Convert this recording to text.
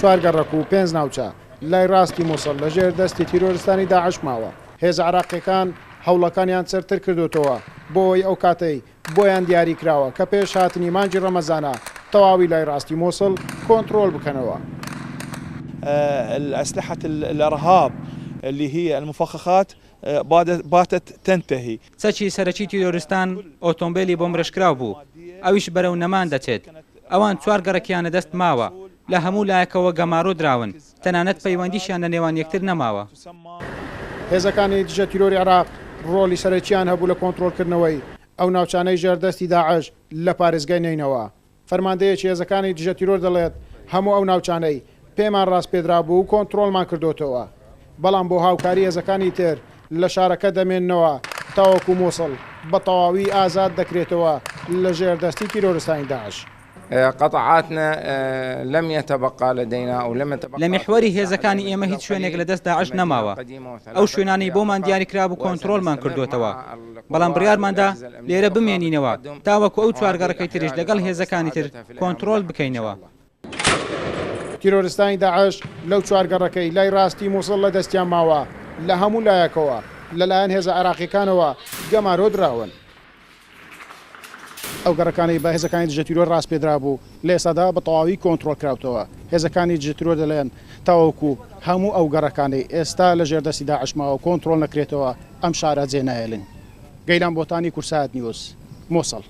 4 گەڕەک و 5 ناوچە لای ڕاستی مووسڵ لەژێر دەستی تیرۆریستانی داعش ماوە. هێز عراقیەکان هەوڵەکانیان سەرتر کردوتەوە بۆی ئەو کاتەی بۆیان دیاری کراوە کە پێش هاتنی مانجی ڕەمەزانە تەواوی لای ڕاستی مووسڵ کۆنتڕۆل بکەنەوە. الأسلحة الإرهاب اللي هي المفخخات باتت تنتهي. سەچی سەرەکی تیرۆریستان ئۆتۆمبیلی بۆ مرشکراو بوو، ئەویش بەرەو نەمان دەچێت. ئەوان 4 گەڕەکیانە دەست ماوە، لە هەموو لایەکەوە گەمارۆ دراون، تەنانەت پەیوەندیشیان لە نێوان یەکتر نەماوە. هێزەکانی دژە تیرۆری عێراق ڕۆلی سەرەکیان هەبوو لە کۆنتڕۆلکردنەوەی ئەو ناوچانەی ژێردەستی داعش لە پارێزگای نینەوە. فەرماندەیەکی هێزەکانی دژە تیرۆر دەڵێت هەموو ئەو ناوچانەی پێمان ڕاست پێدرا بوو و کۆنتڕۆلمان کردوتەوە، بەڵام بۆ هاوکاری هێزەکانی تر لە شارەکە دەمێننەوە تاوەکو مووسڵ بە تەواوی ئازاد دەکرێتەوە لە ژێردەستی تیرۆریستانی داعش. قطعاتنا لم يتبقى لدينا أو لم يتبقى لە میحوەری هێزەکانی ئێمە هیچ شوێنێک لە دەست داعش نەماوە. ئەو شوێنانی بۆمان دیاریکرا بوو کۆنتڕۆلمان کردوتەوە، بەڵام بڕیارماندا لێرە بمێنینەوە تاوەکو ئەو 4 گەڕەکەی تریش لەگەڵ هێزەکانی تر کۆنتڕۆل بکەینەوە. تیرۆریستانی داعش لەو 4 گەڕەکەی لای ڕاستی مووسڵ لە دەستیان ماوە لە هەموو لایەکەوە لەلایەن هێزە عێراقیەکانەوە گەمارۆ دراون. ئەو گەڕەکانی بە هێزەکانی دژە تیرۆر ڕاست پێدرا بوو لە ئێستادا بە تەواوی کۆنتڕۆل کراوتەوە. هێزەکانی دژە تیرۆر دەڵێن تاوەکو هەموو ئەو گەڕەکانی ئێستا لە ژێردەستی داعش ماوە کۆنتڕۆل نەکرێتەوە ئەم شارە جێ نایێڵن. گەیلان بۆتانی کورسات نیوز مووسڵ.